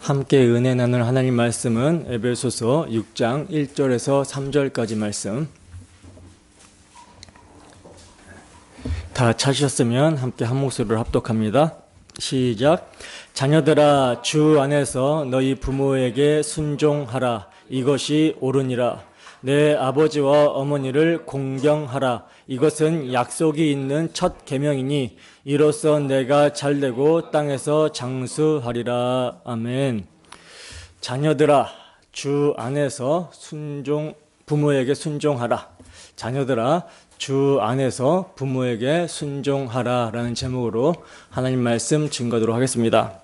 함께 은혜 나눌 하나님 말씀은 에베소서 6장 1절에서 3절까지 말씀. 다 찾으셨으면 함께 한 목소리로 합독합니다. 시작. 자녀들아, 주 안에서 너희 부모에게 순종하라. 이것이 옳으니라. 내 아버지와 어머니를 공경하라. 이것은 약속이 있는 첫 계명이니 이로써 내가 잘되고 땅에서 장수하리라. 아멘. 자녀들아, 주 안에서 부모에게 순종하라. 자녀들아, 주 안에서 부모에게 순종하라 라는 제목으로 하나님 말씀 증거하도록 하겠습니다.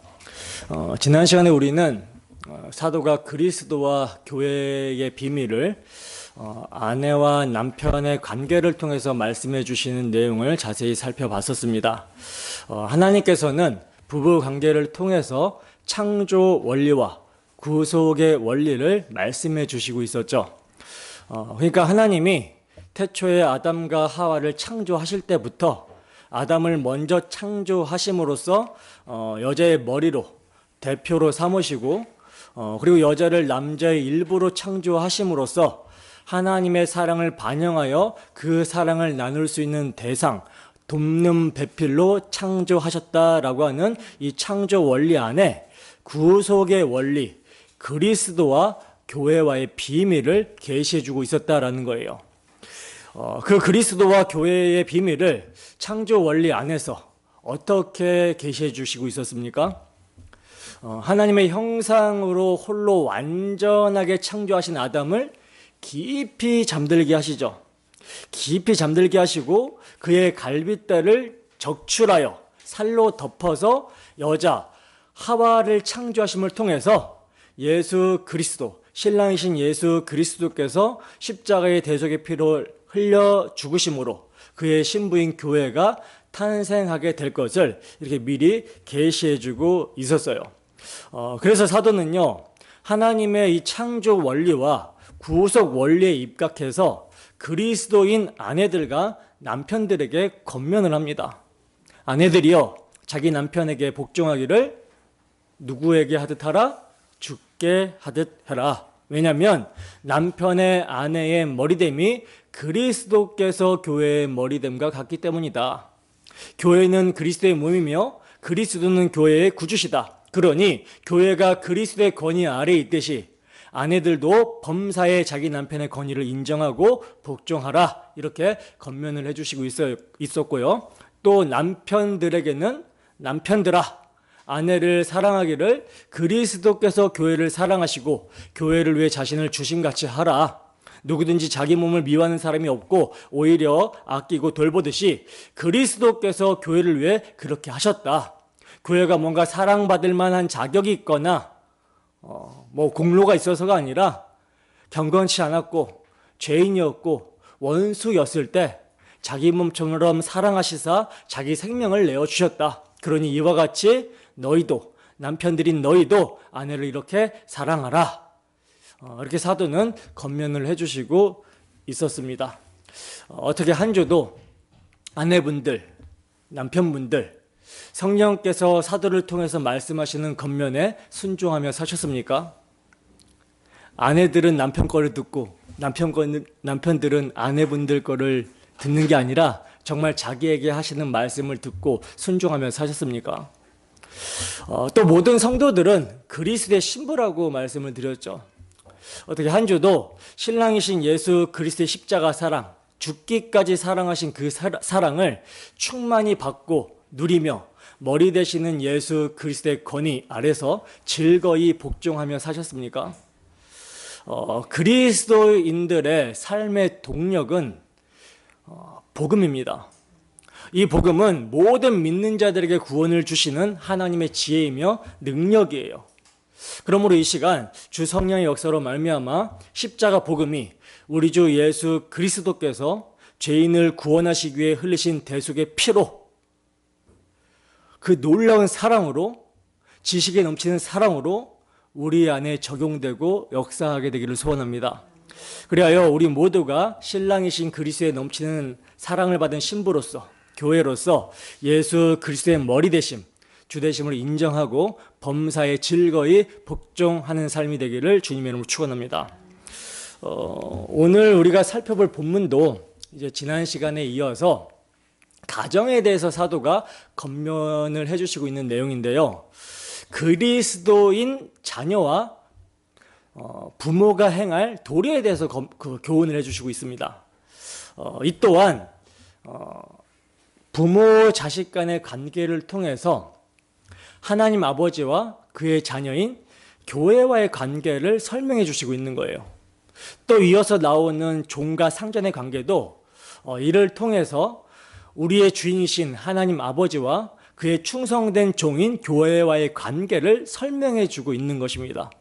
지난 시간에 우리는 사도가 그리스도와 교회의 비밀을 아내와 남편의 관계를 통해서 말씀해 주시는 내용을 자세히 살펴봤었습니다. 하나님께서는 부부 관계를 통해서 창조 원리와 구속의 원리를 말씀해 주시고 있었죠. 그러니까 하나님이 태초에 아담과 하와를 창조하실 때부터 아담을 먼저 창조하심으로써 여자의 머리로 대표로 삼으시고 그리고 여자를 남자의 일부로 창조하심으로써 하나님의 사랑을 반영하여 그 사랑을 나눌 수 있는 대상, 돕는 배필로 창조하셨다라고 하는 이 창조 원리 안에 구속의 원리, 그리스도와 교회와의 비밀을 계시해 주고 있었다라는 거예요. 그 그리스도와 교회의 비밀을 창조 원리 안에서 어떻게 계시해 주시고 있었습니까? 하나님의 형상으로 홀로 완전하게 창조하신 아담을 깊이 잠들게 하시죠. 깊이 잠들게 하시고 그의 갈빗대를 적출하여 살로 덮어서 여자 하와를 창조하심을 통해서 예수 그리스도, 신랑이신 예수 그리스도께서 십자가의 대속의 피를 흘려 죽으심으로 그의 신부인 교회가 탄생하게 될 것을 이렇게 미리 계시해 주고 있었어요. 그래서 사도는요, 하나님의 이 창조 원리와 구속 원리에 입각해서 그리스도인 아내들과 남편들에게 권면을 합니다. 아내들이여 자기 남편에게 복종하기를 누구에게 하듯 하라? 주께 하듯 해라. 왜냐하면 남편의 아내의 머리됨이 그리스도께서 교회의 머리됨과 같기 때문이다. 교회는 그리스도의 몸이며 그리스도는 교회의 구주시다. 그러니 교회가 그리스도의 권위 아래에 있듯이 아내들도 범사에 자기 남편의 권위를 인정하고 복종하라, 이렇게 권면을 해주시고 있었고요. 또 남편들에게는 남편들아, 아내를 사랑하기를 그리스도께서 교회를 사랑하시고 교회를 위해 자신을 주심같이 하라. 누구든지 자기 몸을 미워하는 사람이 없고 오히려 아끼고 돌보듯이 그리스도께서 교회를 위해 그렇게 하셨다. 교회가 뭔가 사랑받을 만한 자격이 있거나 공로가 있어서가 아니라 경건치 않았고 죄인이었고 원수였을 때 자기 몸처럼 사랑하시사 자기 생명을 내어주셨다. 그러니 이와 같이 너희도, 남편들인 너희도 아내를 이렇게 사랑하라. 이렇게 사도는 권면을 해주시고 있었습니다. 어떻게 한 주도 아내분들, 남편분들, 성령께서 사도를 통해서 말씀하시는 권면에 순종하며 사셨습니까? 아내들은 남편 거를 듣고 남편들은 아내분들 거를 듣는 게 아니라 정말 자기에게 하시는 말씀을 듣고 순종하며 사셨습니까? 또 모든 성도들은 그리스도의 신부라고 말씀을 드렸죠. 어떻게 한 주도 신랑이신 예수 그리스도의 십자가 사랑, 죽기까지 사랑하신 그 사랑을 충만히 받고 누리며 머리 되시는 예수 그리스도의 권위 아래서 즐거이 복종하며 사셨습니까? 그리스도인들의 삶의 동력은 복음입니다. 이 복음은 모든 믿는 자들에게 구원을 주시는 하나님의 지혜이며 능력이에요. 그러므로 이 시간 주 성령의 역사로 말미암아 십자가 복음이 우리 주 예수 그리스도께서 죄인을 구원하시기 위해 흘리신 대속의 피로, 그 놀라운 사랑으로, 지식에 넘치는 사랑으로 우리 안에 적용되고 역사하게 되기를 소원합니다. 그리하여 우리 모두가 신랑이신 그리스도에 넘치는 사랑을 받은 신부로서, 교회로서 예수 그리스도의 머리 되심, 주되심을 인정하고 범사에 즐거이 복종하는 삶이 되기를 주님의 이름으로 축원합니다. 오늘 우리가 살펴볼 본문도 이제 지난 시간에 이어서 가정에 대해서 사도가 권면을 해주시고 있는 내용인데요. 그리스도인 자녀와 부모가 행할 도리에 대해서 교훈을 해주시고 있습니다. 이 또한 부모 자식 간의 관계를 통해서 하나님 아버지와 그의 자녀인 교회와의 관계를 설명해 주시고 있는 거예요. 또 이어서 나오는 종과 상전의 관계도 이를 통해서 우리의 주인이신 하나님 아버지와 그의 충성된 종인 교회와의 관계를 설명해 주고 있는 것입니다.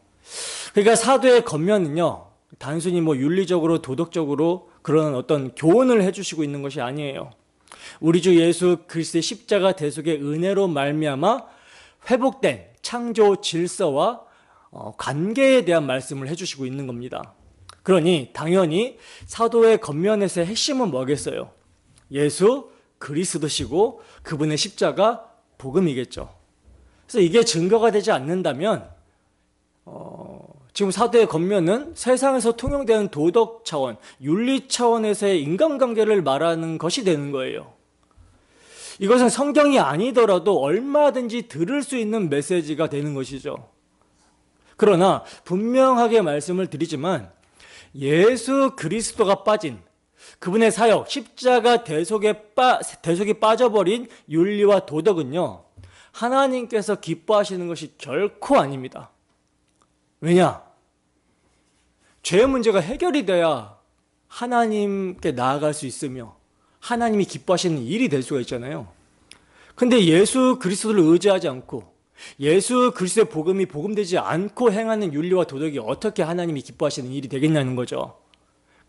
그러니까 사도의 권면은요, 단순히 윤리적으로 도덕적으로 그런 어떤 교훈을 해주시고 있는 것이 아니에요. 우리 주 예수 그리스도의 십자가 대속의 은혜로 말미암아 회복된 창조 질서와 관계에 대한 말씀을 해주시고 있는 겁니다. 그러니 당연히 사도의 권면에서의 핵심은 뭐겠어요? 예수 그리스도시고 그분의 십자가 복음이겠죠. 그래서 이게 증거가 되지 않는다면 지금 사도의 권면은 세상에서 통용되는 도덕 차원, 윤리 차원에서의 인간관계를 말하는 것이 되는 거예요. 이것은 성경이 아니더라도 얼마든지 들을 수 있는 메시지가 되는 것이죠. 그러나 분명하게 말씀을 드리지만 예수 그리스도가 빠진 그분의 사역, 십자가 대속이 빠져버린 윤리와 도덕은요, 하나님께서 기뻐하시는 것이 결코 아닙니다. 왜냐? 죄의 문제가 해결이 돼야 하나님께 나아갈 수 있으며 하나님이 기뻐하시는 일이 될 수가 있잖아요. 근데 예수 그리스도를 의지하지 않고 예수 그리스도의 복음이 복음되지 않고 행하는 윤리와 도덕이 어떻게 하나님이 기뻐하시는 일이 되겠냐는 거죠.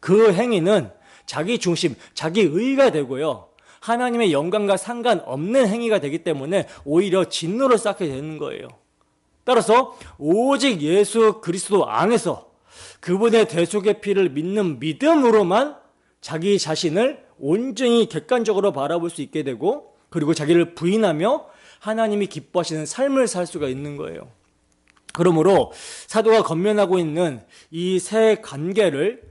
그 행위는 자기 중심, 자기 의가 되고요, 하나님의 영광과 상관없는 행위가 되기 때문에 오히려 진노를 쌓게 되는 거예요. 따라서 오직 예수 그리스도 안에서 그분의 대속의 피를 믿는 믿음으로만 자기 자신을 온전히 객관적으로 바라볼 수 있게 되고, 그리고 자기를 부인하며 하나님이 기뻐하시는 삶을 살 수가 있는 거예요. 그러므로 사도가 권면하고 있는 이 세 관계를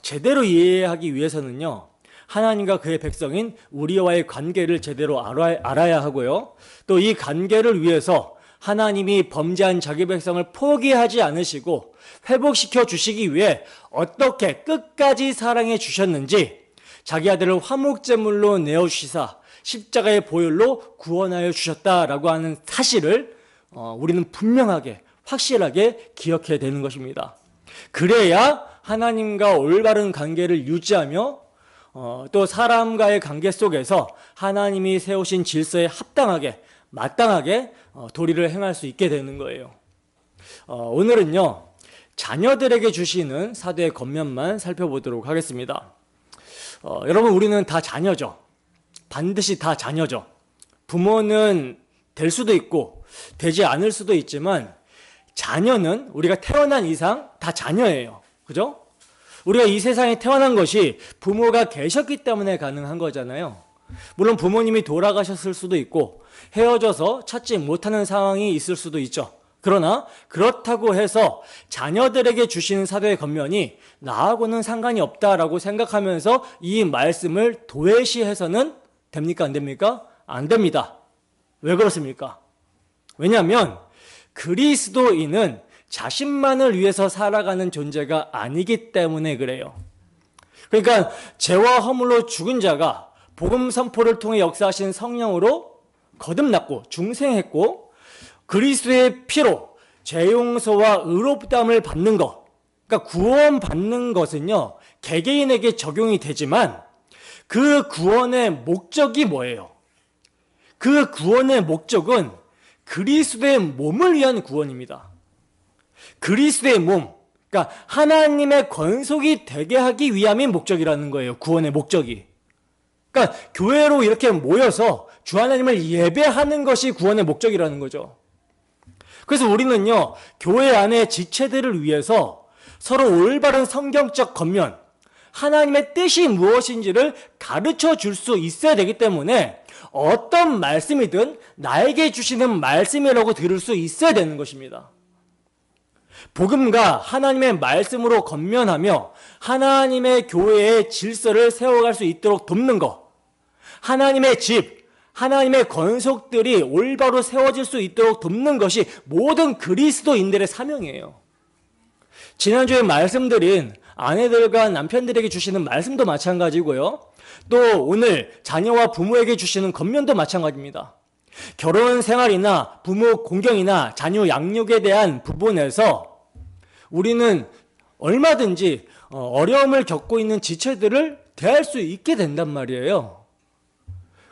제대로 이해하기 위해서는요, 하나님과 그의 백성인 우리와의 관계를 제대로 알아야 하고요, 또 이 관계를 위해서 하나님이 범죄한 자기 백성을 포기하지 않으시고 회복시켜 주시기 위해 어떻게 끝까지 사랑해 주셨는지, 자기 아들을 화목제물로 내어주시사 십자가의 보혈로 구원하여 주셨다라고 하는 사실을 우리는 분명하게 확실하게 기억해야 되는 것입니다. 그래야 하나님과 올바른 관계를 유지하며 또 사람과의 관계 속에서 하나님이 세우신 질서에 합당하게 마땅하게 도리를 행할 수 있게 되는 거예요. 오늘은요, 자녀들에게 주시는 사도의 권면만 살펴보도록 하겠습니다. 여러분, 우리는 다 자녀죠. 반드시 다 자녀죠. 부모는 될 수도 있고 되지 않을 수도 있지만 자녀는 우리가 태어난 이상 다 자녀예요. 그죠? 우리가 이 세상에 태어난 것이 부모가 계셨기 때문에 가능한 거잖아요. 물론 부모님이 돌아가셨을 수도 있고 헤어져서 찾지 못하는 상황이 있을 수도 있죠. 그러나 그렇다고 해서 자녀들에게 주시는 사도의 권면이 나하고는 상관이 없다라고 생각하면서 이 말씀을 도외시해서는 됩니까? 안 됩니까? 안 됩니다. 왜 그렇습니까? 왜냐하면 그리스도인은 자신만을 위해서 살아가는 존재가 아니기 때문에 그래요. 그러니까 죄와 허물로 죽은 자가 복음 선포를 통해 역사하신 성령으로 거듭났고 중생했고 그리스도의 피로 죄 용서와 의롭다함을 받는 것, 그러니까 구원받는 것은요, 개개인에게 적용이 되지만 그 구원의 목적이 뭐예요? 그 구원의 목적은 그리스도의 몸을 위한 구원입니다. 그리스도의 몸, 그러니까 하나님의 권속이 되게 하기 위함이 목적이라는 거예요. 구원의 목적이. 그러니까 교회로 이렇게 모여서 주 하나님을 예배하는 것이 구원의 목적이라는 거죠. 그래서 우리는요, 교회 안의 지체들을 위해서 서로 올바른 성경적 권면, 하나님의 뜻이 무엇인지를 가르쳐 줄 수 있어야 되기 때문에 어떤 말씀이든 나에게 주시는 말씀이라고 들을 수 있어야 되는 것입니다. 복음과 하나님의 말씀으로 건면하며 하나님의 교회의 질서를 세워갈 수 있도록 돕는 것, 하나님의 집, 하나님의 권속들이 올바로 세워질 수 있도록 돕는 것이 모든 그리스도인들의 사명이에요. 지난주에 말씀드린 아내들과 남편들에게 주시는 말씀도 마찬가지고요. 또 오늘 자녀와 부모에게 주시는 권면도 마찬가지입니다. 결혼 생활이나 부모 공경이나 자녀 양육에 대한 부분에서 우리는 얼마든지 어려움을 겪고 있는 지체들을 대할 수 있게 된단 말이에요.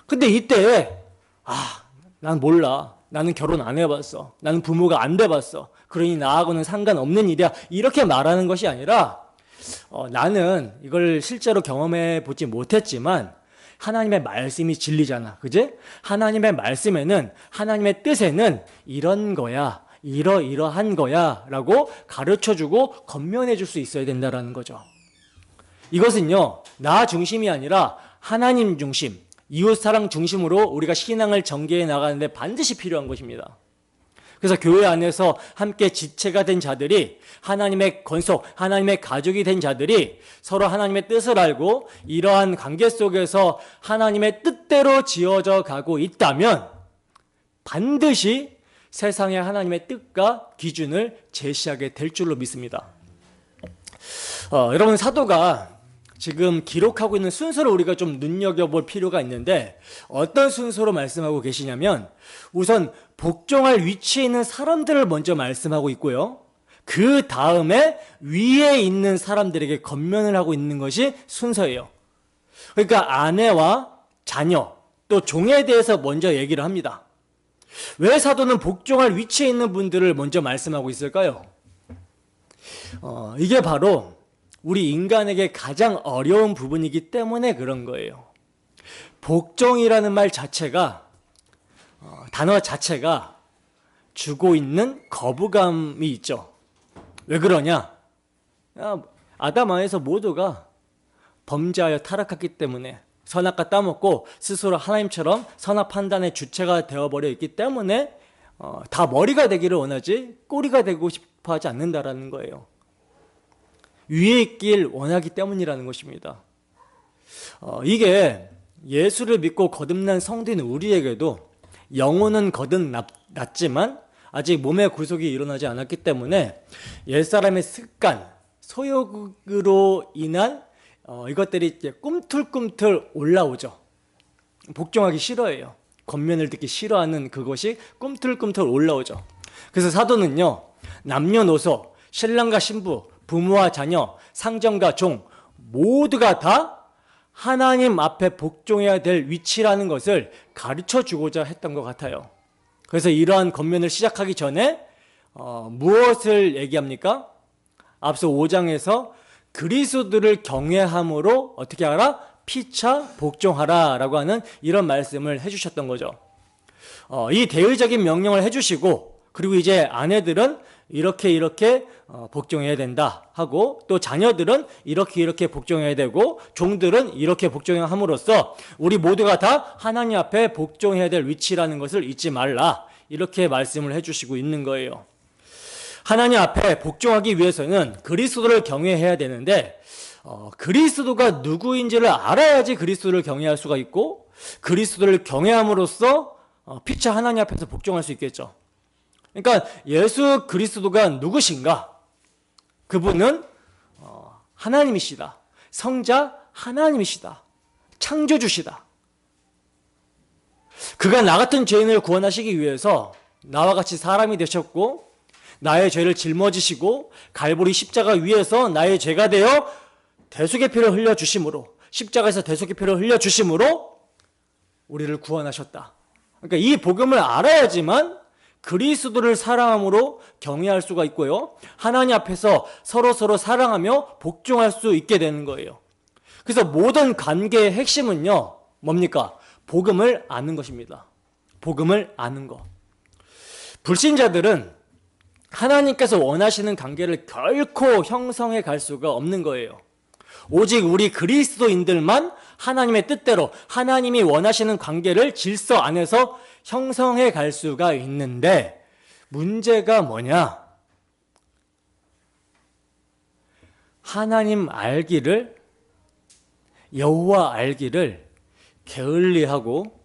근데 이때 난 몰라. 나는 결혼 안 해봤어. 나는 부모가 안 돼봤어. 그러니 나하고는 상관없는 일이야. 이렇게 말하는 것이 아니라 나는 이걸 실제로 경험해 보지 못했지만 하나님의 말씀이 진리잖아. 그지? 하나님의 말씀에는, 하나님의 뜻에는 이런 거야, 이러이러한 거야 라고 가르쳐주고 건면해 줄 수 있어야 된다는 거죠. 이것은요, 나 중심이 아니라 하나님 중심, 이웃사랑 중심으로 우리가 신앙을 전개해 나가는데 반드시 필요한 것입니다. 그래서 교회 안에서 함께 지체가 된 자들이, 하나님의 권속, 하나님의 가족이 된 자들이 서로 하나님의 뜻을 알고 이러한 관계 속에서 하나님의 뜻대로 지어져 가고 있다면 반드시 세상에 하나님의 뜻과 기준을 제시하게 될 줄로 믿습니다. 여러분, 사도가 지금 기록하고 있는 순서를 우리가 좀 눈여겨볼 필요가 있는데, 어떤 순서로 말씀하고 계시냐면 우선 복종할 위치에 있는 사람들을 먼저 말씀하고 있고요, 그 다음에 위에 있는 사람들에게 권면을 하고 있는 것이 순서예요. 그러니까 아내와 자녀 또 종에 대해서 먼저 얘기를 합니다. 왜 사도는 복종할 위치에 있는 분들을 먼저 말씀하고 있을까요? 이게 바로 우리 인간에게 가장 어려운 부분이기 때문에 그런 거예요. 복종이라는 말 자체가, 단어 자체가 주고 있는 거부감이 있죠. 왜 그러냐? 아담 안에서 모두가 범죄하여 타락했기 때문에, 선악과 따먹고 스스로 하나님처럼 선악 판단의 주체가 되어버려 있기 때문에 다 머리가 되기를 원하지 꼬리가 되고 싶어 하지 않는다라는 거예요. 위에 있길 원하기 때문이라는 것입니다. 이게 예수를 믿고 거듭난 성도인 우리에게도 영혼은 거듭났지만 아직 몸의 구속이 일어나지 않았기 때문에 옛사람의 습관, 소욕으로 인한 이것들이 이제 꿈틀꿈틀 올라오죠. 복종하기 싫어해요. 권면을 듣기 싫어하는 그것이 꿈틀꿈틀 올라오죠. 그래서 사도는요, 남녀노소, 신랑과 신부, 부모와 자녀, 상전과 종 모두가 다 하나님 앞에 복종해야 될 위치라는 것을 가르쳐 주고자 했던 것 같아요. 그래서 이러한 권면을 시작하기 전에 무엇을 얘기합니까? 앞서 5장에서 그리스도를 경외함으로 어떻게 하라? 피차 복종하라 라고 하는 이런 말씀을 해주셨던 거죠. 이 대의적인 명령을 해주시고, 그리고 이제 아내들은 이렇게 복종해야 된다 하고, 또 자녀들은 이렇게 복종해야 되고, 종들은 이렇게 복종해야 함으로써 우리 모두가 다 하나님 앞에 복종해야 될 위치라는 것을 잊지 말라, 이렇게 말씀을 해주시고 있는 거예요. 하나님 앞에 복종하기 위해서는 그리스도를 경외해야 되는데, 그리스도가 누구인지를 알아야지 그리스도를 경외할 수가 있고, 그리스도를 경외함으로써 피차 하나님 앞에서 복종할 수 있겠죠. 그러니까 예수 그리스도가 누구신가? 그분은 하나님이시다. 성자 하나님이시다. 창조주시다. 그가 나 같은 죄인을 구원하시기 위해서 나와 같이 사람이 되셨고, 나의 죄를 짊어지시고 갈보리 십자가 위에서 나의 죄가 되어 대속의 피를 흘려주심으로, 십자가에서 대속의 피를 흘려주심으로 우리를 구원하셨다. 그러니까 이 복음을 알아야지만 그리스도를 사랑함으로 경외할 수가 있고요, 하나님 앞에서 서로 사랑하며 복종할 수 있게 되는 거예요. 그래서 모든 관계의 핵심은요, 뭡니까? 복음을 아는 것입니다. 복음을 아는 것. 불신자들은 하나님께서 원하시는 관계를 결코 형성해 갈 수가 없는 거예요. 오직 우리 그리스도인들만 하나님의 뜻대로 하나님이 원하시는 관계를 질서 안에서 형성해 갈 수가 있는데 문제가 뭐냐? 하나님 알기를, 여호와 알기를 게을리하고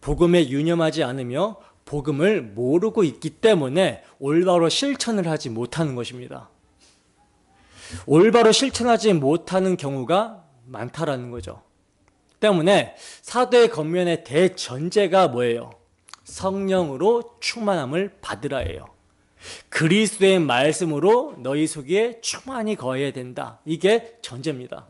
복음에 유념하지 않으며 복음을 모르고 있기 때문에 올바로 실천을 하지 못하는 것입니다. 올바로 실천하지 못하는 경우가 많다라는 거죠. 때문에 사도의 겉면의 대전제가 뭐예요? 성령으로 충만함을 받으라예요. 그리스도의 말씀으로 너희 속에 충만히 거해야 된다. 이게 전제입니다.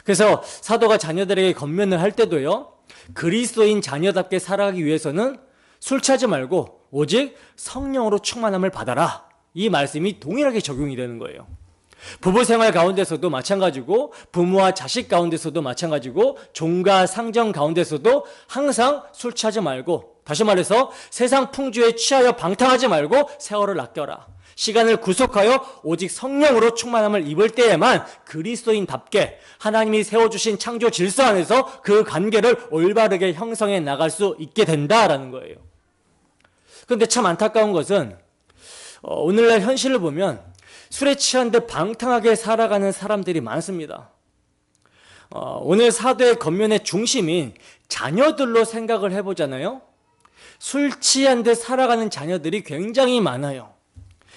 그래서 사도가 자녀들에게 권면을 할 때도요, 그리스도인 자녀답게 살아가기 위해서는 술 취하지 말고 오직 성령으로 충만함을 받아라. 이 말씀이 동일하게 적용이 되는 거예요. 부부 생활 가운데서도 마찬가지고, 부모와 자식 가운데서도 마찬가지고, 종과 상정 가운데서도 항상 술 취하지 말고, 다시 말해서 세상 풍조에 취하여 방탕하지 말고 세월을 아껴라. 시간을 구속하여 오직 성령으로 충만함을 입을 때에만 그리스도인답게 하나님이 세워주신 창조 질서 안에서 그 관계를 올바르게 형성해 나갈 수 있게 된다라는 거예요. 그런데 참 안타까운 것은 오늘날 현실을 보면 술에 취한 듯 방탕하게 살아가는 사람들이 많습니다. 오늘 사도의 겉면의 중심인 자녀들로 생각을 해보잖아요. 술 취한 듯 살아가는 자녀들이 굉장히 많아요.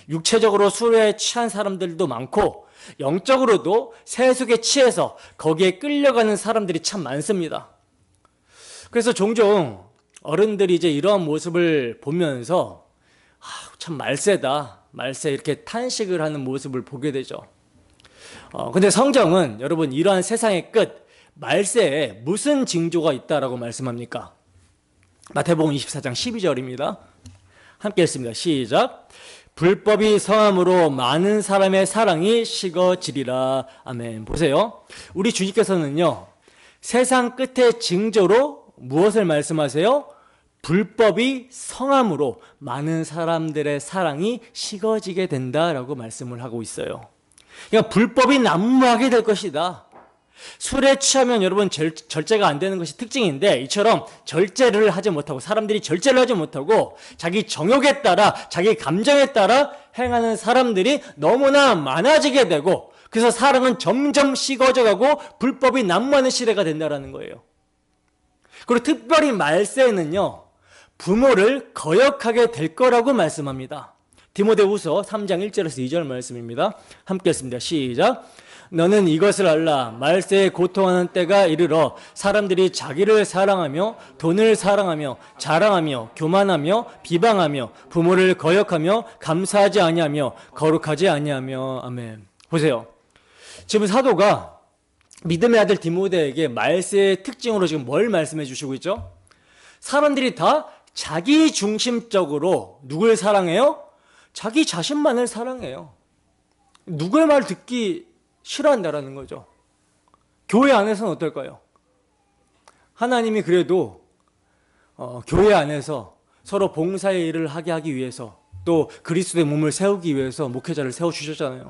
육체적으로 술에 취한 사람들도 많고 영적으로도 세속에 취해서 거기에 끌려가는 사람들이 참 많습니다. 그래서 종종 어른들이 이제 이러한 모습을 보면서 참 말세다, 말세, 이렇게 탄식을 하는 모습을 보게 되죠. 근데 성경은 여러분 이러한 세상의 끝, 말세에 무슨 징조가 있다라고 말씀합니까? 마태복음 24장 12절입니다. 함께 읽습니다. 시작. 불법이 성함으로 많은 사람의 사랑이 식어지리라. 아멘. 보세요. 우리 주님께서는요, 세상 끝의 징조로 무엇을 말씀하세요? 불법이 성함으로 많은 사람들의 사랑이 식어지게 된다라고 말씀을 하고 있어요. 그러니까 불법이 난무하게 될 것이다. 술에 취하면 여러분 절제가 안 되는 것이 특징인데, 이처럼 절제를 하지 못하고, 사람들이 절제를 하지 못하고 자기 정욕에 따라, 자기 감정에 따라 행하는 사람들이 너무나 많아지게 되고, 그래서 사랑은 점점 식어져가고 불법이 난무하는 시대가 된다는 거예요. 그리고 특별히 말세에는요, 부모를 거역하게 될 거라고 말씀합니다. 디모데후서 3장 1절에서 2절 말씀입니다. 함께 읽습니다. 시작. 너는 이것을 알라. 말세에 고통하는 때가 이르러 사람들이 자기를 사랑하며 돈을 사랑하며 자랑하며 교만하며 비방하며 부모를 거역하며 감사하지 아니하며 거룩하지 아니하며. 아멘. 보세요. 지금 사도가 믿음의 아들 디모데에게 말세의 특징으로 지금 뭘 말씀해 주시고 있죠? 사람들이 다 자기 중심적으로 누굴 사랑해요? 자기 자신만을 사랑해요. 누구의 말 듣기 싫어한다라는 거죠. 교회 안에서는 어떨까요? 하나님이 그래도 교회 안에서 서로 봉사의 일을 하게 하기 위해서, 또 그리스도의 몸을 세우기 위해서 목회자를 세워주셨잖아요.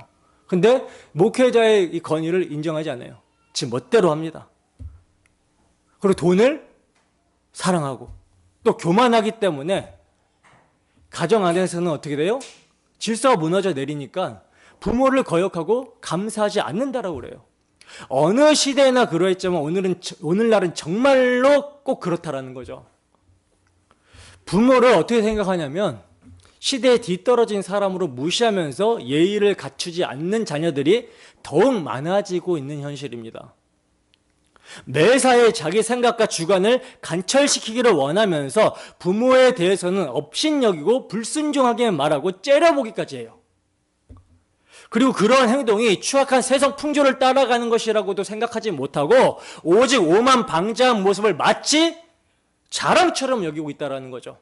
근데 목회자의 이 권위를 인정하지 않아요. 지 멋대로 합니다. 그리고 돈을 사랑하고 또 교만하기 때문에 가정 안에서는 어떻게 돼요? 질서가 무너져 내리니까 부모를 거역하고 감사하지 않는다라고 그래요. 어느 시대나 그러했지만 오늘날은 정말로 꼭 그렇다라는 거죠. 부모를 어떻게 생각하냐면 시대에 뒤떨어진 사람으로 무시하면서 예의를 갖추지 않는 자녀들이 더욱 많아지고 있는 현실입니다. 매사에 자기 생각과 주관을 관철시키기를 원하면서 부모에 대해서는 업신여기고 불순종하게 말하고 째려보기까지 해요. 그리고 그런 행동이 추악한 세상 풍조를 따라가는 것이라고도 생각하지 못하고 오직 오만방자한 모습을 마치 자랑처럼 여기고 있다는 거죠.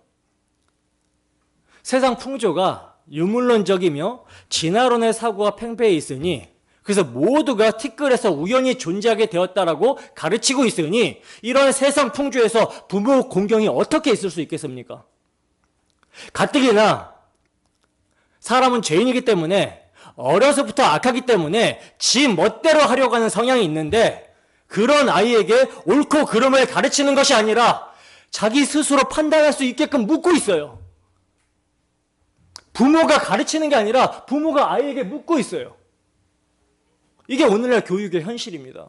세상 풍조가 유물론적이며 진화론의 사고가 팽배해 있으니, 그래서 모두가 티끌에서 우연히 존재하게 되었다라고 가르치고 있으니, 이런 세상 풍조에서 부모 공경이 어떻게 있을 수 있겠습니까? 가뜩이나 사람은 죄인이기 때문에, 어려서부터 악하기 때문에 지 멋대로 하려고 하는 성향이 있는데, 그런 아이에게 옳고 그름을 가르치는 것이 아니라 자기 스스로 판단할 수 있게끔 묻고 있어요. 부모가 가르치는 게 아니라 부모가 아이에게 묻고 있어요. 이게 오늘날 교육의 현실입니다.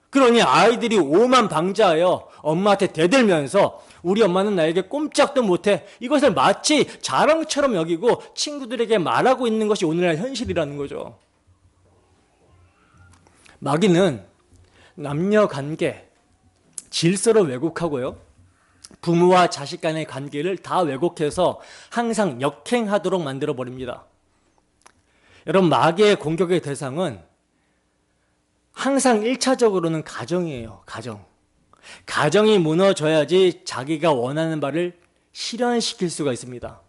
그러니 아이들이 오만방자하여 엄마한테 대들면서 우리 엄마는 나에게 꼼짝도 못해, 이것을 마치 자랑처럼 여기고 친구들에게 말하고 있는 것이 오늘날 현실이라는 거죠. 마귀는 남녀관계, 질서를 왜곡하고요, 부모와 자식 간의 관계를 다 왜곡해서 항상 역행하도록 만들어버립니다. 여러분, 마귀의 공격의 대상은 항상 1차적으로는 가정이에요. 가정이 무너져야지 자기가 원하는 바를 실현시킬 수가 있습니다.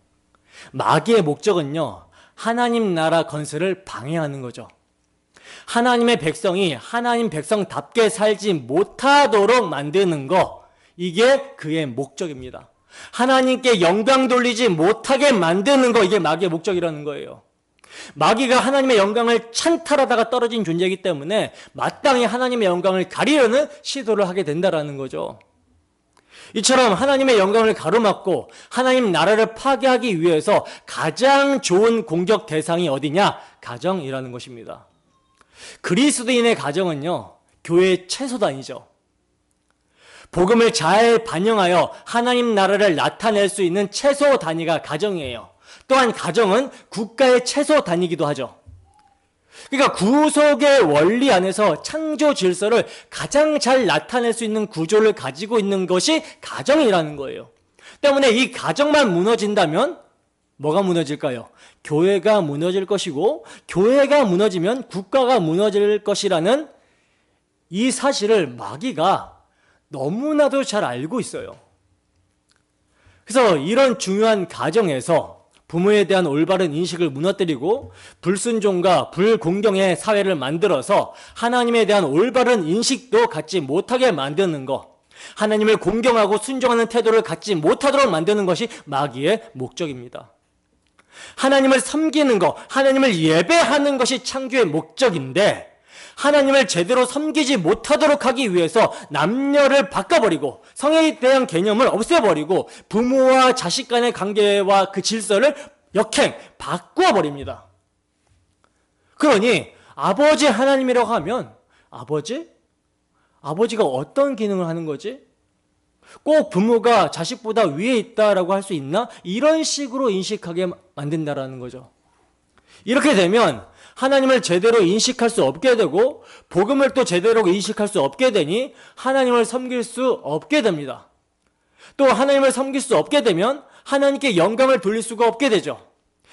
마귀의 목적은요, 하나님 나라 건설을 방해하는 거죠. 하나님의 백성이 하나님 백성답게 살지 못하도록 만드는 거, 이게 그의 목적입니다. 하나님께 영광 돌리지 못하게 만드는 거, 이게 마귀의 목적이라는 거예요. 마귀가 하나님의 영광을 찬탈하다가 떨어진 존재이기 때문에 마땅히 하나님의 영광을 가리려는 시도를 하게 된다는 거죠. 이처럼 하나님의 영광을 가로막고 하나님 나라를 파괴하기 위해서 가장 좋은 공격 대상이 어디냐? 가정이라는 것입니다. 그리스도인의 가정은요, 교회의 채소단이죠. 복음을 잘 반영하여 하나님 나라를 나타낼 수 있는 채소 단위가 가정이에요. 또한 가정은 국가의 채소 단위이기도 하죠. 그러니까 구속의 원리 안에서 창조 질서를 가장 잘 나타낼 수 있는 구조를 가지고 있는 것이 가정이라는 거예요. 때문에 이 가정만 무너진다면 뭐가 무너질까요? 교회가 무너질 것이고, 교회가 무너지면 국가가 무너질 것이라는 이 사실을 마귀가 너무나도 잘 알고 있어요. 그래서 이런 중요한 가정에서 부모에 대한 올바른 인식을 무너뜨리고 불순종과 불공경의 사회를 만들어서 하나님에 대한 올바른 인식도 갖지 못하게 만드는 것, 하나님을 공경하고 순종하는 태도를 갖지 못하도록 만드는 것이 마귀의 목적입니다. 하나님을 섬기는 것, 하나님을 예배하는 것이 창조의 목적인데, 하나님을 제대로 섬기지 못하도록 하기 위해서 남녀를 바꿔버리고 성에 대한 개념을 없애버리고 부모와 자식 간의 관계와 그 질서를 역행, 바꾸어버립니다. 그러니 아버지 하나님이라고 하면 아버지가 어떤 기능을 하는 거지? 꼭 부모가 자식보다 위에 있다라고 할 수 있나? 이런 식으로 인식하게 만든다라는 거죠. 이렇게 되면 하나님을 제대로 인식할 수 없게 되고 복음을 또 제대로 인식할 수 없게 되니 하나님을 섬길 수 없게 됩니다. 또 하나님을 섬길 수 없게 되면 하나님께 영광을 돌릴 수가 없게 되죠.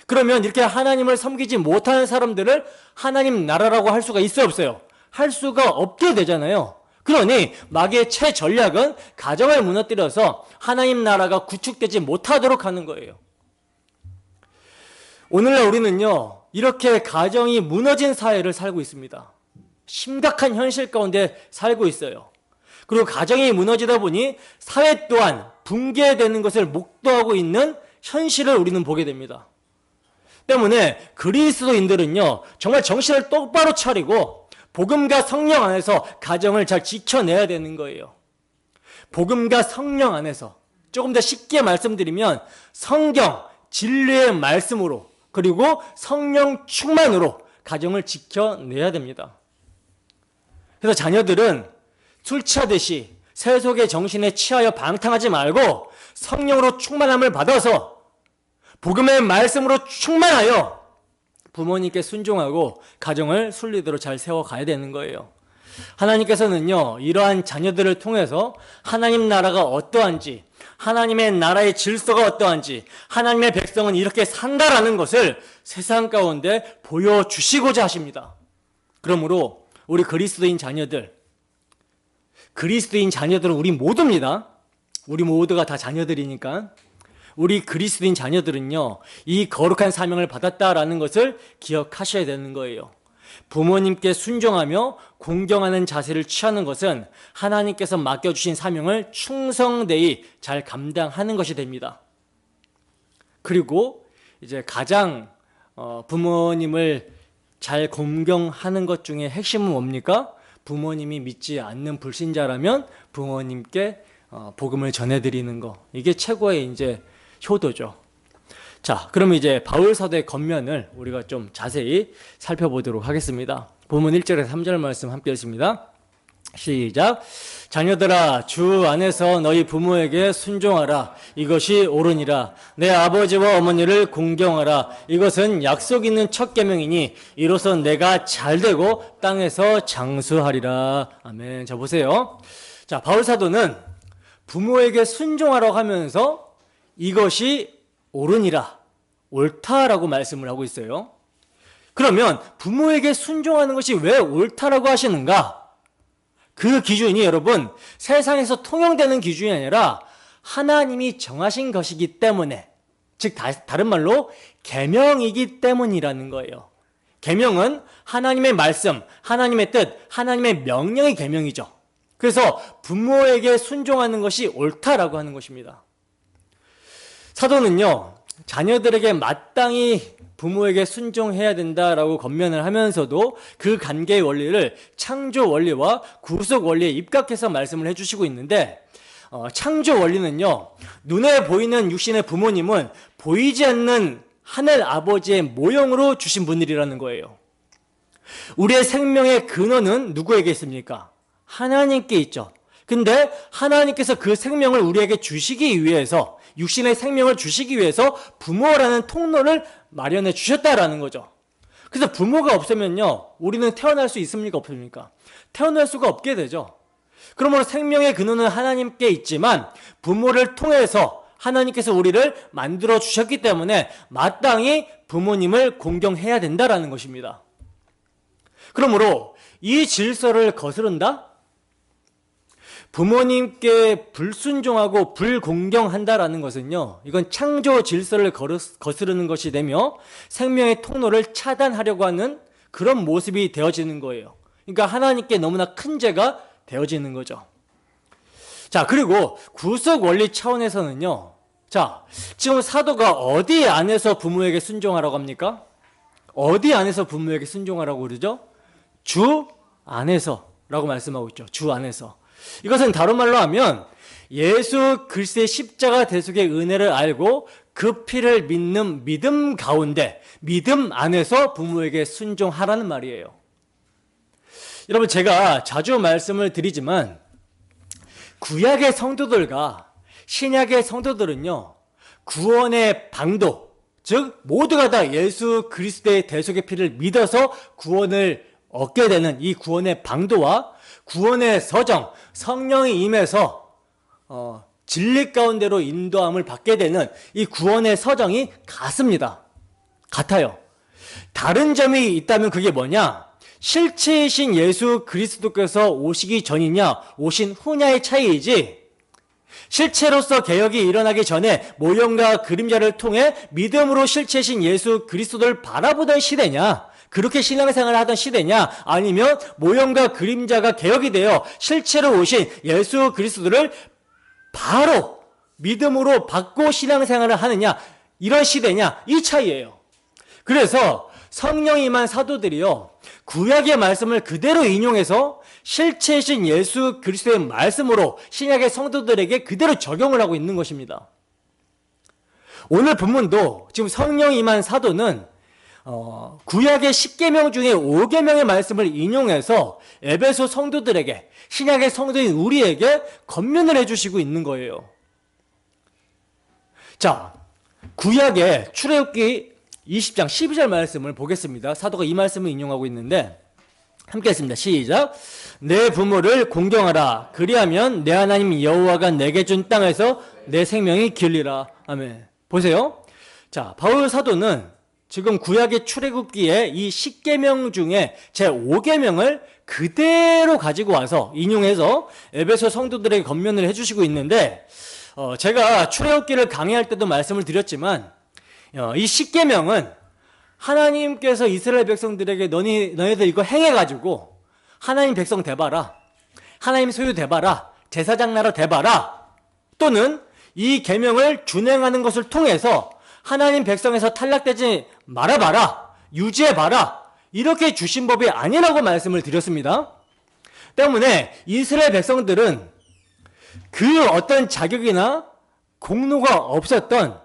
그러면 이렇게 하나님을 섬기지 못하는 사람들을 하나님 나라라고 할 수가 있어요, 없어요? 할 수가 없게 되잖아요. 그러니 마귀의 최전략은 가정을 무너뜨려서 하나님 나라가 구축되지 못하도록 하는 거예요. 오늘날 우리는요, 이렇게 가정이 무너진 사회를 살고 있습니다. 심각한 현실 가운데 살고 있어요. 그리고 가정이 무너지다 보니 사회 또한 붕괴되는 것을 목도하고 있는 현실을 우리는 보게 됩니다. 때문에 그리스도인들은요, 정말 정신을 똑바로 차리고 복음과 성령 안에서 가정을 잘 지켜내야 되는 거예요. 복음과 성령 안에서, 조금 더 쉽게 말씀드리면 성경, 진리의 말씀으로, 그리고 성령 충만으로 가정을 지켜내야 됩니다. 그래서 자녀들은 술 취하듯이 세속의 정신에 취하여 방탕하지 말고 성령으로 충만함을 받아서 복음의 말씀으로 충만하여 부모님께 순종하고 가정을 순리대로 잘 세워가야 되는 거예요. 하나님께서는요, 이러한 자녀들을 통해서 하나님 나라가 어떠한지, 하나님의 나라의 질서가 어떠한지, 하나님의 백성은 이렇게 산다라는 것을 세상 가운데 보여주시고자 하십니다. 그러므로 우리 그리스도인 자녀들은 우리 모두입니다. 우리 모두가 다 자녀들이니까. 우리 그리스도인 자녀들은요, 이 거룩한 사명을 받았다라는 것을 기억하셔야 되는 거예요. 부모님께 순종하며 공경하는 자세를 취하는 것은 하나님께서 맡겨주신 사명을 충성되이 잘 감당하는 것이 됩니다. 그리고 이제 가장 부모님을 잘 공경하는 것 중에 핵심은 뭡니까? 부모님이 믿지 않는 불신자라면 부모님께 복음을 전해드리는 거, 이게 최고의 이제 효도죠. 자, 그럼 이제 바울 사도의 겉면을 우리가 좀 자세히 살펴보도록 하겠습니다. 본문 1절에서 3절 말씀 함께 읽습니다. 시작. 자녀들아, 주 안에서 너희 부모에게 순종하라. 이것이 옳으니라. 내 아버지와 어머니를 공경하라. 이것은 약속 있는 첫 계명이니 이로써 내가 잘되고 땅에서 장수하리라. 아멘. 자, 보세요. 자, 바울 사도는 부모에게 순종하라고 하면서 이것이 옳으니라, 옳다라고 말씀을 하고 있어요. 그러면 부모에게 순종하는 것이 왜 옳다라고 하시는가? 그 기준이 여러분 세상에서 통용되는 기준이 아니라 하나님이 정하신 것이기 때문에, 즉 다른 말로 계명이기 때문이라는 거예요. 계명은 하나님의 말씀, 하나님의 뜻, 하나님의 명령의 계명이죠. 그래서 부모에게 순종하는 것이 옳다라고 하는 것입니다. 사도는요, 자녀들에게 마땅히 부모에게 순종해야 된다라고 권면을 하면서도 그 관계의 원리를 창조 원리와 구속 원리에 입각해서 말씀을 해주시고 있는데, 창조 원리는요, 눈에 보이는 육신의 부모님은 보이지 않는 하늘 아버지의 모형으로 주신 분들이라는 거예요. 우리의 생명의 근원은 누구에게 있습니까? 하나님께 있죠. 근데 하나님께서 그 생명을 우리에게 주시기 위해서, 육신의 생명을 주시기 위해서 부모라는 통로를 마련해 주셨다라는 거죠. 그래서 부모가 없으면요, 우리는 태어날 수 있습니까? 없습니까? 태어날 수가 없게 되죠. 그러므로 생명의 근원은 하나님께 있지만 부모를 통해서 하나님께서 우리를 만들어 주셨기 때문에 마땅히 부모님을 공경해야 된다라는 것입니다. 그러므로 이 질서를 거스른다? 부모님께 불순종하고 불공경한다라는 것은요, 이건 창조 질서를 거스르는 것이 되며 생명의 통로를 차단하려고 하는 그런 모습이 되어지는 거예요. 그러니까 하나님께 너무나 큰 죄가 되어지는 거죠. 자, 그리고 구속 원리 차원에서는요, 자, 지금 사도가 어디 안에서 부모에게 순종하라고 합니까? 어디 안에서 부모에게 순종하라고 그러죠? 주 안에서라고 말씀하고 있죠. 주 안에서. 이것은 다른 말로 하면 예수 그리스도의 십자가 대속의 은혜를 알고 그 피를 믿는 믿음 가운데, 믿음 안에서 부모에게 순종하라는 말이에요. 여러분, 제가 자주 말씀을 드리지만 구약의 성도들과 신약의 성도들은요, 구원의 방도, 즉 모두가 다 예수 그리스도의 대속의 피를 믿어서 구원을 얻게 되는 이 구원의 방도와 구원의 서정, 성령이 임해서 진리 가운데로 인도함을 받게 되는 이 구원의 서정이 같아요. 다른 점이 있다면 그게 뭐냐? 실체이신 예수 그리스도께서 오시기 전이냐 오신 후냐의 차이이지, 실체로서 개혁이 일어나기 전에 모형과 그림자를 통해 믿음으로 실체이신 예수 그리스도를 바라보던 시대냐, 그렇게 신앙생활을 하던 시대냐, 아니면 모형과 그림자가 개혁이 되어 실체로 오신 예수 그리스도를 바로 믿음으로 받고 신앙생활을 하느냐, 이런 시대냐, 이 차이예요. 그래서 성령이 임한 사도들이요, 구약의 말씀을 그대로 인용해서 실체이신 예수 그리스도의 말씀으로 신약의 성도들에게 그대로 적용을 하고 있는 것입니다. 오늘 본문도 지금 성령이 임한 사도는 구약의 10계명 중에 5계명의 말씀을 인용해서 에베소 성도들에게, 신약의 성도인 우리에게 권면을 해주시고 있는 거예요. 자, 구약의 출애굽기 20장 12절 말씀을 보겠습니다. 사도가 이 말씀을 인용하고 있는데 함께 했습니다. 시작. 내 부모를 공경하라. 그리하면 내 하나님 여호와가 내게 준 땅에서 내 생명이 길리라. 아멘. 보세요. 자, 바울 사도는 지금 구약의 출애굽기에 이 10계명 중에 제 5계명을 그대로 가지고 와서 인용해서 에베소 성도들에게 권면을 해주시고 있는데, 제가 출애굽기를 강의할 때도 말씀을 드렸지만 이 10계명은 하나님께서 이스라엘 백성들에게 너희들 이거 행해가지고 하나님 백성 돼봐라, 하나님 소유 돼봐라, 제사장 나라 돼봐라, 또는 이 계명을 준행하는 것을 통해서 하나님 백성에서 탈락되지 말아봐라, 유지해봐라, 이렇게 주신 법이 아니라고 말씀을 드렸습니다. 때문에 이스라엘 백성들은 그 어떤 자격이나 공로가 없었던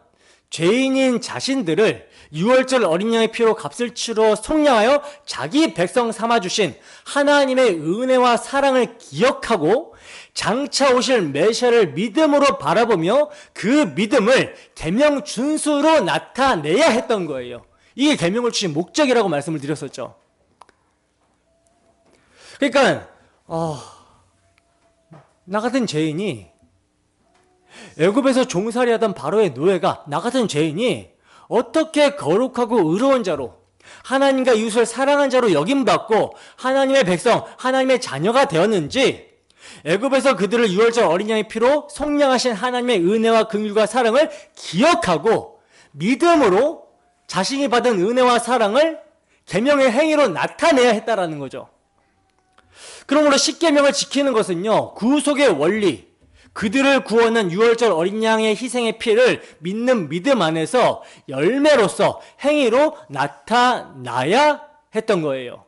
죄인인 자신들을 유월절 어린 양의 피로 값을 치러 속량하여 자기 백성 삼아주신 하나님의 은혜와 사랑을 기억하고 장차 오실 메시아를 믿음으로 바라보며 그 믿음을 계명 준수로 나타내야 했던 거예요. 이게 계명을 주신 목적이라고 말씀을 드렸었죠. 그러니까 나 같은 죄인이, 애굽에서 종살이하던 바로의 노예가, 나 같은 죄인이 어떻게 거룩하고 의로운 자로, 하나님과 이웃을 사랑한 자로 여김받고 하나님의 백성, 하나님의 자녀가 되었는지, 애굽에서 그들을 유월절 어린 양의 피로 속량하신 하나님의 은혜와 긍휼과 사랑을 기억하고 믿음으로 자신이 받은 은혜와 사랑을 계명의 행위로 나타내야 했다라는 거죠. 그러므로 십계명을 지키는 것은요, 구속의 원리, 그들을 구원한 유월절 어린 양의 희생의 피를 믿는 믿음 안에서 열매로서 행위로 나타나야 했던 거예요.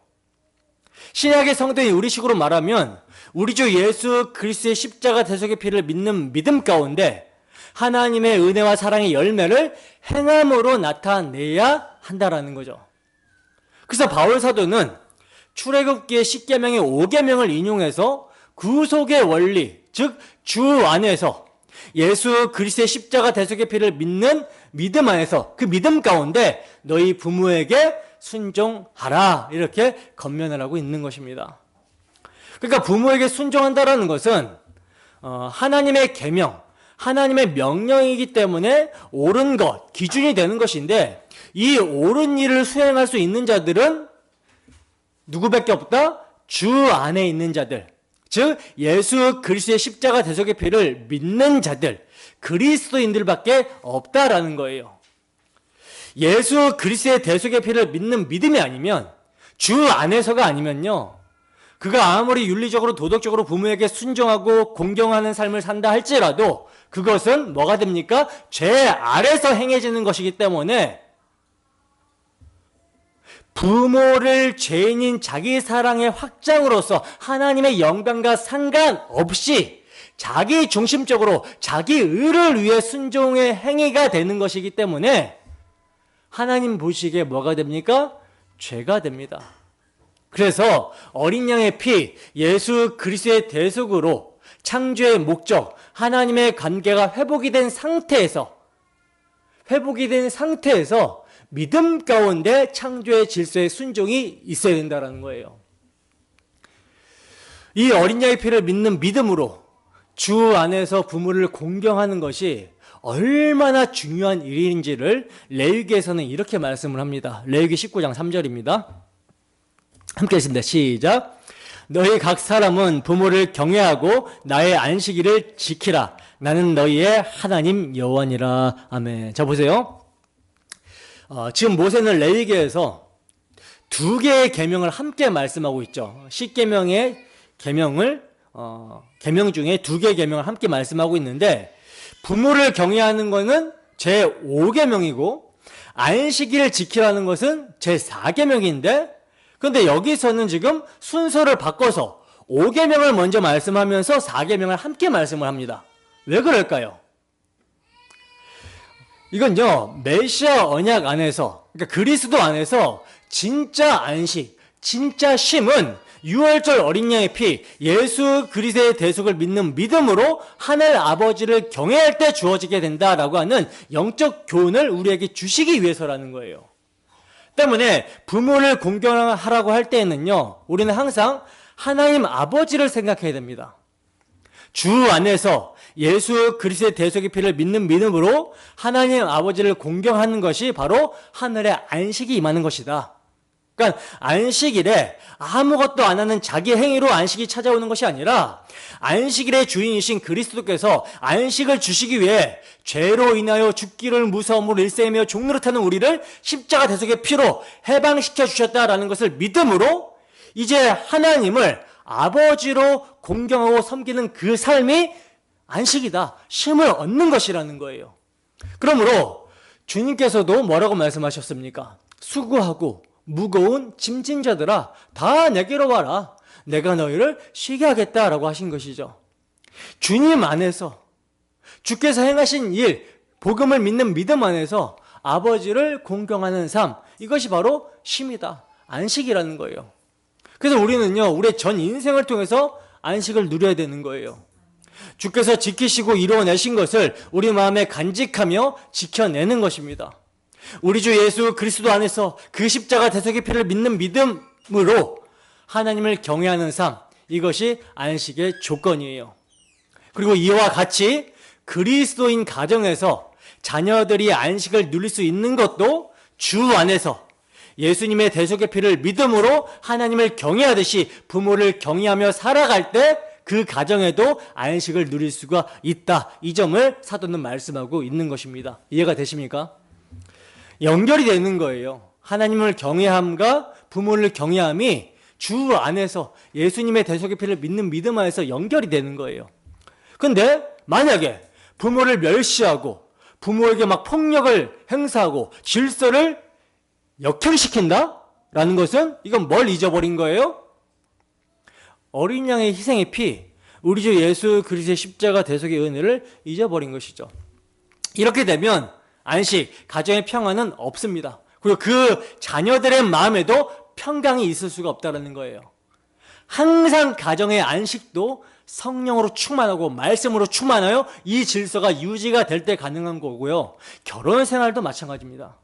신약의 성도인 우리식으로 말하면 우리 주 예수 그리스도의 십자가 대속의 피를 믿는 믿음 가운데 하나님의 은혜와 사랑의 열매를 행함으로 나타내야 한다라는 거죠. 그래서 바울 사도는 출애굽기의 10계명의 5계명을 인용해서 구속의 원리, 즉 주 안에서 예수 그리스도의 십자가 대속의 피를 믿는 믿음 안에서 그 믿음 가운데 너희 부모에게 순종하라, 이렇게 권면을 하고 있는 것입니다. 그러니까 부모에게 순종한다라는 것은 하나님의 계명, 하나님의 명령이기 때문에 옳은 것, 기준이 되는 것인데, 이 옳은 일을 수행할 수 있는 자들은 누구밖에 없다? 주 안에 있는 자들, 즉 예수 그리스도의 십자가 대속의 피를 믿는 자들, 그리스도인들밖에 없다라는 거예요. 예수 그리스도의 대속의 피를 믿는 믿음이 아니면, 주 안에서가 아니면요, 그가 아무리 윤리적으로 도덕적으로 부모에게 순종하고 공경하는 삶을 산다 할지라도 그것은 뭐가 됩니까? 죄 아래서 행해지는 것이기 때문에 부모를 죄인인 자기 사랑의 확장으로서 하나님의 영광과 상관없이 자기 중심적으로 자기 의를 위해 순종의 행위가 되는 것이기 때문에 하나님 보시기에 뭐가 됩니까? 죄가 됩니다. 그래서 어린 양의 피, 예수 그리스도의 대속으로 창조의 목적, 하나님의 관계가 회복이 된 상태에서 믿음 가운데 창조의 질서에 순종이 있어야 된다는 거예요. 이 어린 양의 피를 믿는 믿음으로 주 안에서 부모를 공경하는 것이 얼마나 중요한 일인지를 레위기에서는 이렇게 말씀을 합니다. 레위기 19장 3절입니다. 함께 읽습니다. 시작. 너희 각 사람은 부모를 경외하고 나의 안식일을 지키라. 나는 너희의 하나님 여호와니라. 아멘. 자, 보세요. 지금 모세는 레위기에서 두 개의 계명을 함께 말씀하고 있죠. 10계명의 계명 중에 두 개의 계명을 함께 말씀하고 있는데, 부모를 경외하는 것은 제5계명이고 안식일을 지키라는 것은 제4계명인데, 그런데 여기서는 지금 순서를 바꿔서 5계명을 먼저 말씀하면서 4계명을 함께 말씀을 합니다. 왜 그럴까요? 이건요, 메시아 언약 안에서, 그러니까 그리스도 안에서 진짜 안식, 진짜 쉼은 유월절 어린 양의 피, 예수 그리스도의 대속을 믿는 믿음으로 하늘 아버지를 경외할 때 주어지게 된다라고 하는 영적 교훈을 우리에게 주시기 위해서라는 거예요. 때문에 부모를 공경하라고 할 때에는요, 우리는 항상 하나님 아버지를 생각해야 됩니다. 주 안에서 예수 그리스도의 대속의 피를 믿는 믿음으로 하나님 아버지를 공경하는 것이 바로 하늘의 안식이 임하는 것이다. 그러니까 안식일에 아무것도 안 하는 자기 행위로 안식이 찾아오는 것이 아니라 안식일의 주인이신 그리스도께서 안식을 주시기 위해 죄로 인하여 죽기를 무서움으로 일세이며 종노릇하는 우리를 십자가 대속의 피로 해방시켜 주셨다라는 것을 믿음으로 이제 하나님을 아버지로 공경하고 섬기는 그 삶이 안식이다, 쉼을 얻는 것이라는 거예요. 그러므로 주님께서도 뭐라고 말씀하셨습니까? 수고하고 무거운 짐진 자들아 다 내게로 와라. 내가 너희를 쉬게 하겠다라고 하신 것이죠. 주님 안에서 주께서 행하신 일, 복음을 믿는 믿음 안에서 아버지를 공경하는 삶, 이것이 바로 쉼이다. 안식이라는 거예요. 그래서 우리는요, 우리의 전 인생을 통해서 안식을 누려야 되는 거예요. 주께서 지키시고 이루어내신 것을 우리 마음에 간직하며 지켜내는 것입니다. 우리 주 예수 그리스도 안에서 그 십자가 대속의 피를 믿는 믿음으로 하나님을 경외하는 삶, 이것이 안식의 조건이에요. 그리고 이와 같이 그리스도인 가정에서 자녀들이 안식을 누릴 수 있는 것도 주 안에서 예수님의 대속의 피를 믿음으로 하나님을 경외하듯이 부모를 경외하며 살아갈 때 그 가정에도 안식을 누릴 수가 있다. 이 점을 사도는 말씀하고 있는 것입니다. 이해가 되십니까? 연결이 되는 거예요. 하나님을 경외함과 부모를 경외함이 주 안에서 예수님의 대속의 피를 믿는 믿음 안에서 연결이 되는 거예요. 근데 만약에 부모를 멸시하고 부모에게 막 폭력을 행사하고 질서를 역행시킨다라는 것은 이건 뭘 잊어버린 거예요? 어린 양의 희생의 피, 우리 주 예수 그리스도의 십자가 대속의 은혜를 잊어버린 것이죠. 이렇게 되면 안식, 가정의 평안은 없습니다. 그리고 그 자녀들의 마음에도 평강이 있을 수가 없다는 거예요. 항상 가정의 안식도 성령으로 충만하고 말씀으로 충만하여 이 질서가 유지가 될 때 가능한 거고요. 결혼 생활도 마찬가지입니다.